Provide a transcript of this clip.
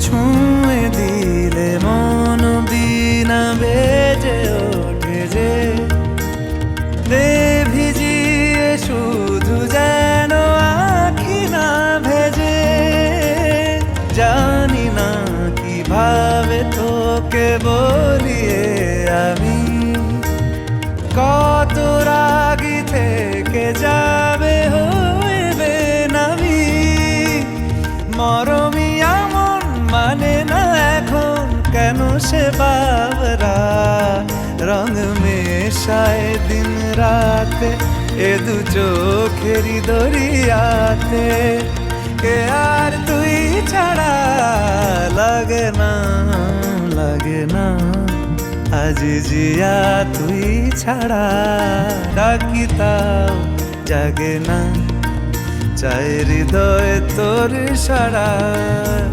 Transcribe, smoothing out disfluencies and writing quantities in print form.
ছুঁয়ে দিলে মন বিনা বেজে ওঠে যে দে ভিজিয়ে শুধু যেন আখি না ভেজে। জানি না কিভাবে তোকে বলিয়ে আমি কত রাগি থেকে যাবে হইবে নামি। মরমি এমন মানে না এখন কেন সে বাবরা রং মেশায় দিন রাতে এ দু চোখেরই দরিয়াতে। কে আর তুই ছাড়া লাগে না লাগে না আজ জিয়া তুই ছাড়া ডাকি তাও জাগে না চাই হৃদয় তোর সারা।